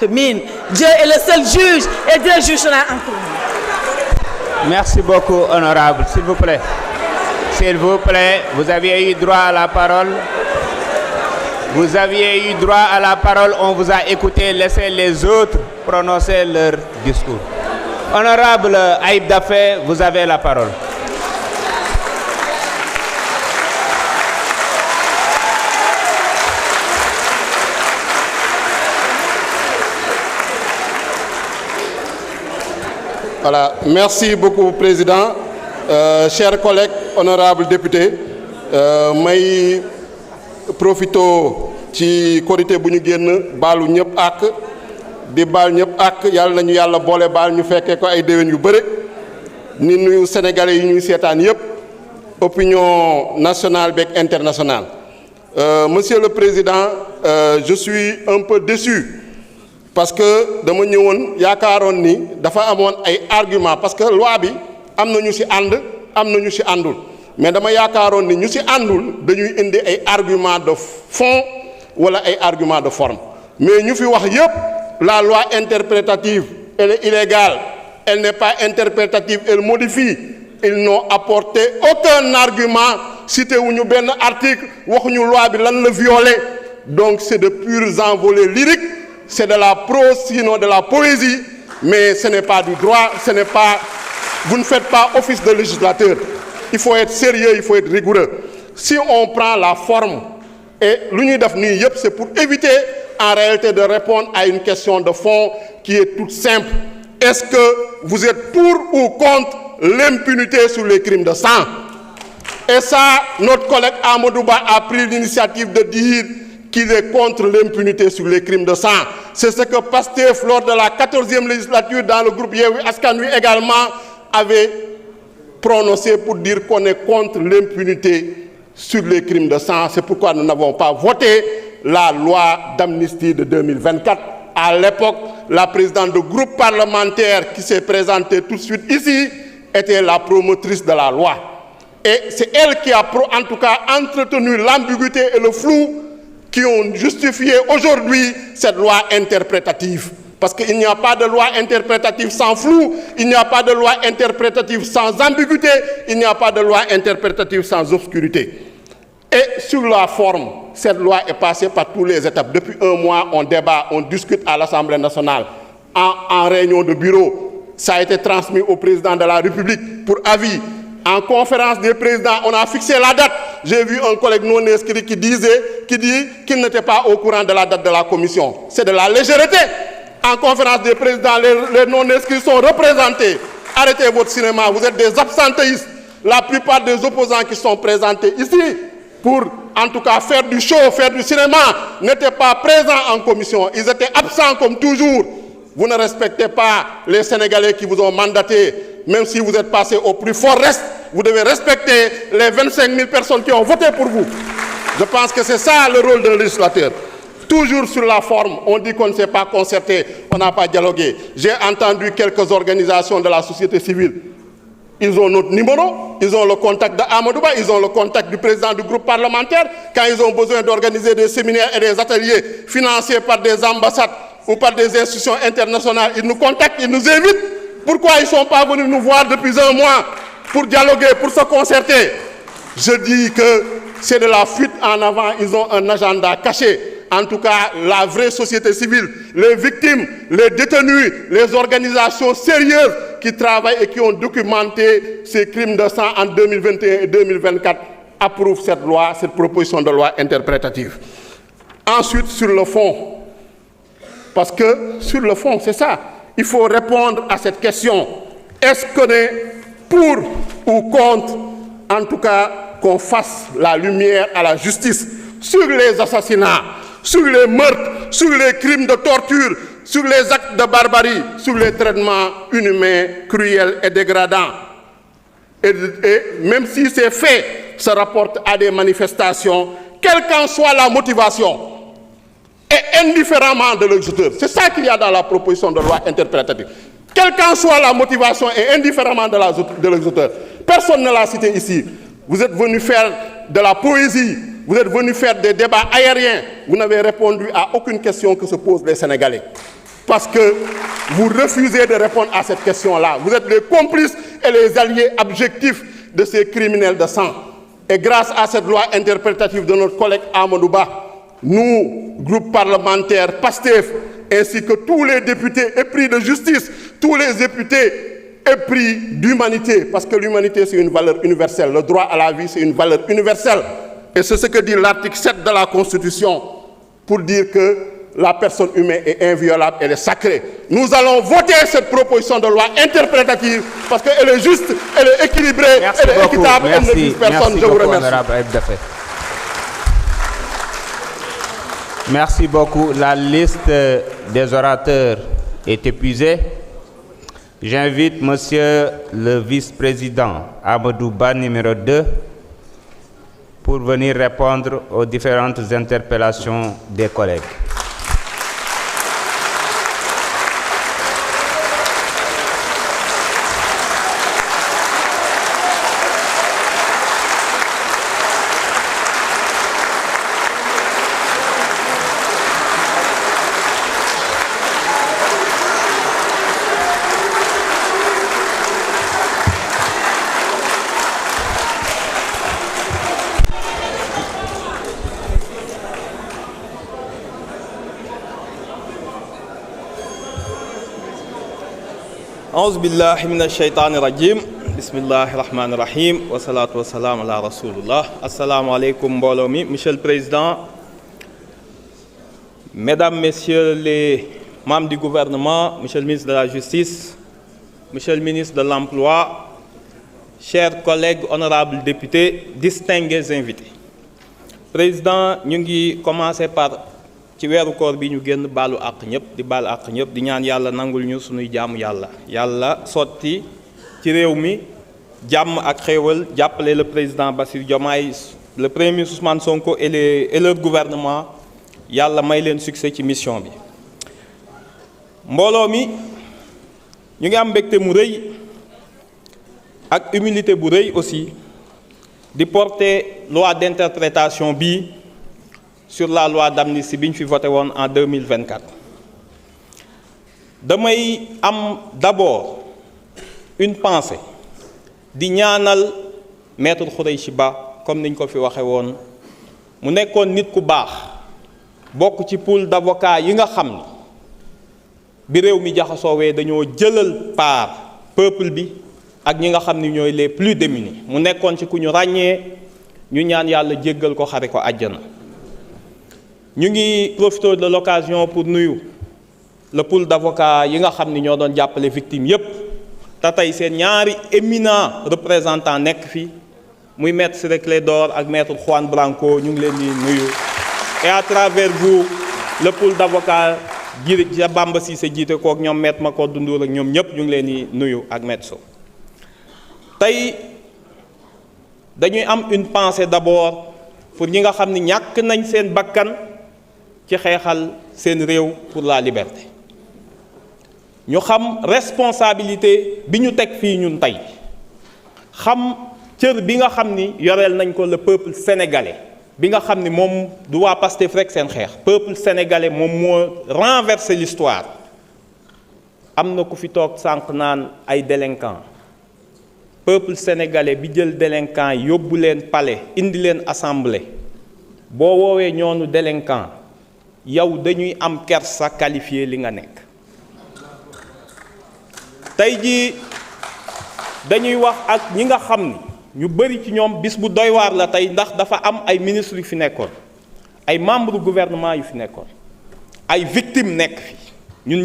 acte mine. Dieu est le seul juge et Dieu jugera en tout. Merci beaucoup, honorable. S'il vous plaît. S'il vous plaît, vous aviez eu droit à la parole. Vous aviez eu droit à la parole, on vous a écouté, laissez les autres prononcer leur discours. Honorable Aïb Dafé, vous avez la parole. Voilà, merci beaucoup, Président. Chers collègues, honorables députés, may profito ci korité bu ñu génn baalu ñëpp ak di baal ñëpp ak yàlla nañu yàlla boole baal ñu fekkee ko ay déwén yu bëri ni nuyu sénégalais yi ñuy seetaan yëpp opinion nationale beeg internationale. Monsieur le Président, je suis un peu déçu parce que dama ñëwoon yaakaaroon ni dafa amoon ay argument parce que loi bi am na ñu ci ànd am na ñu ci àndul mais dama yaakaaroon ni ñu ci àndul dañuy indi ay argument de fond wala ay argument de forme mais ñu fi wax yépp la loi interprétative elle est illégale, elle n'est pas interprétative, elle modifie. Ils n'ont apporté aucun argument, cité wuñu benn article waxuñu loi bi lan la violer. Donc c'est de purs envolées lyriques, c'est de la prose sinon de la poésie, mais ce n'est pas du droit, ce n'est pas, vous ne faites pas office de législateur. Il faut être sérieux, il faut être rigoureux. Si on prend la forme et l'unité d'AFNI, c'est pour éviter en réalité de répondre à une question de fond qui est toute simple. Est-ce que vous êtes pour ou contre l'impunité sur les crimes de sang? Et ça, notre collègue Amadouba a pris l'initiative de dire qu'il est contre l'impunité sur les crimes de sang. C'est ce que Pastef, lors de la 14e législature, dans le groupe Yewwi Askan Wi également, avait prononcé pour dire qu'on est contre l'impunité sur les crimes de sang. C'est pourquoi nous n'avons pas voté la loi d'amnistie de 2024. À l'époque, la présidente du groupe parlementaire qui s'est présentée tout de suite ici était la promotrice de la loi. Et c'est elle qui a, en tout cas, entretenu l'ambiguïté et le flou qui ont justifié aujourd'hui cette loi interprétative. Parce qu'il n'y a pas de loi interprétative sans flou, il n'y a pas de loi interprétative sans ambiguïté, il n'y a pas de loi interprétative sans obscurité. Et sur la forme, cette loi est passée par toutes les étapes. Depuis un mois, on débat, on discute à l'Assemblée nationale, en réunion de bureau. Ça a été transmis au président de la République pour avis. En conférence des présidents, on a fixé la date. J'ai vu un collègue non inscrit qui dit qu'il n'était pas au courant de la date de la commission. C'est de la légèreté. En conférence des présidents, les non-inscrits sont représentés. Arrêtez votre cinéma, vous êtes des absentéistes. La plupart des opposants qui sont présentés ici, pour en tout cas faire du show, faire du cinéma, n'étaient pas présents en commission. Ils étaient absents comme toujours. Vous ne respectez pas les Sénégalais qui vous ont mandaté. Même si vous êtes passé au plus fort reste, vous devez respecter les 25 000 personnes qui ont voté pour vous. Je pense que c'est ça le rôle d'un législateur. Toujours sur la forme, on dit qu'on ne s'est pas concerté, on n'a pas dialogué. J'ai entendu quelques organisations de la société civile. Ils ont notre numéro, ils ont le contact d'Amadouba, ils ont le contact du président du groupe parlementaire. Quand ils ont besoin d'organiser des séminaires et des ateliers financés par des ambassades ou par des institutions internationales, ils nous contactent, ils nous invitent. Pourquoi ils ne sont pas venus nous voir depuis un mois pour dialoguer, pour se concerter? Je dis que c'est de la fuite en avant, ils ont un agenda caché. En tout cas, la vraie société civile, les victimes, les détenus, les organisations sérieuses qui travaillent et qui ont documenté ces crimes de sang en 2021 et 2024 approuvent cette loi, cette proposition de loi interprétative. Ensuite, sur le fond, parce que sur le fond, c'est ça, il faut répondre à cette question. Est-ce qu'on est pour ou contre, en tout cas, qu'on fasse la lumière à la justice sur les assassinats, sur les meurtres, sur les crimes de torture, sur les actes de barbarie, sur les traitements inhumains, cruels et dégradants. Et même si ces faits se rapportent à des manifestations, quelle qu'en soit la motivation, et indifféremment de l'exécuteur, c'est ça qu'il y a dans la proposition de loi interprétative. Quelle qu'en soit la motivation et indifféremment de l'exécuteur. Personne ne l'a cité ici. Vous êtes venu faire de la poésie, vous êtes venu faire des débats aériens. Vous n'avez répondu à aucune question que se posent les Sénégalais. parce que vous refusez de répondre à cette question-là. Vous êtes les complices et les alliés abjectifs de ces criminels de sang. Et grâce à cette loi interprétative de notre collègue Amadou Ba, nous, groupe parlementaire PASTEF, ainsi que tous les députés épris de justice, tous les députés épris d'humanité, parce que l'humanité c'est une valeur universelle, le droit à la vie c'est une valeur universelle. Et c'est ce que dit l'article 7 de la Constitution, pour dire que la personne humaine est inviolable, elle est sacrée. Nous allons voter cette proposition de loi interprétative parce qu'elle est juste, elle est équilibrée, elle est équitable, elle ne vise personne. Je vous remercie. Merci beaucoup. La liste des orateurs est épuisée. J'invite Monsieur le vice-président Amadou Ba, numéro 2, pour venir répondre aux différentes interpellations des collègues. أعوذ بالله من الشيطان الرجيم بسم الله الرحمن الرحيم والصلاة والسلام على رسول الله السلام عليكم mbooloo mi. Monsieur le Président, Mesdames, Messieurs les membres du gouvernement, Monsieur le ministre de la Justice, Monsieur le ministre de l'Emploi, chers collègues, honorables députés, distingués invités. Président, ñu ngi commencer par ci weeru koor bi ñu génn baalu àq ñëpp di baal àq ñëpp di ñaan yàlla nangul ñu sunuy jaamu yàlla sotti ci réew mi jàmm ak xéewal jàppale le président Bassirou Diomaye, le premier ministre Ousmane Sonko et leur gouvernement yàlla may leen succès ci mission bi. mbooloo mi ñu ngi am mbégte mu rëy ak humilité bu rëy aussi di porter loi d'interprétation bi sur la loi d'amnistie bi ñu fi voté woon en 2024. damay am d'abord une pensée di ñaanal maître Khoureychi Ba comme niñ ko fi waxe woon mu nekkoon nit ku baax bokk ci pool d'avocats yi nga xam ni bi réew mi jaxasoowee dañoo jëlal part peuple bi ak ñi nga xam ni ñooy les plus démunis mu nekkoon ci ku ñu ràññee ñu ñaan yàlla jéggal ko xare ko àjjana. ñu ngi profiter de l'occasion pour nuyu le pool d'avocats yi nga xam ni ñoo doon jàppale victimes yépp te tey seen ñaari éminents représentants nekk fi muy maître Ciré Clédor ak maître Juan Branco ñu ngi leen di nuyu. et à travers vous le pool d'avocats ji Bamba Cissé jiite kook ñoom maître Macodou Ndour ak ñoom ñëpp ñu ngi leen di nuyu ak maître Sow. tey dañuy am une pensée d'abord pour ñi nga xam ni ñàkk nañ seen bakkan ci xeexal seen réew pour la liberté. ñu xam responsabilité bi ñu teg fii ñun tey xam cër bi nga xam ni yoreel nañ ko le peuple sénégalais bi nga xam ni moom du waa Pastef rek seen xeex peuple sénégalais moom moo renverser l'histoire. am na ku fi toog sànq naan ay délinquants peuple sénégalais bi jël délinquants yóbbu leen palais indi leen assemblée boo woowee ñoonu délinquant yow dañuy am kersa qualifié li nga nekk. tey jii dañuy wax ak ñi nga xam ni ñu bari ci ñoom bis bu doy waar la tey ndax dafa am ay ministres yu fi nekkoon ay membres du gouvernement yu fi nekkoon ay victimes nekk fi ñun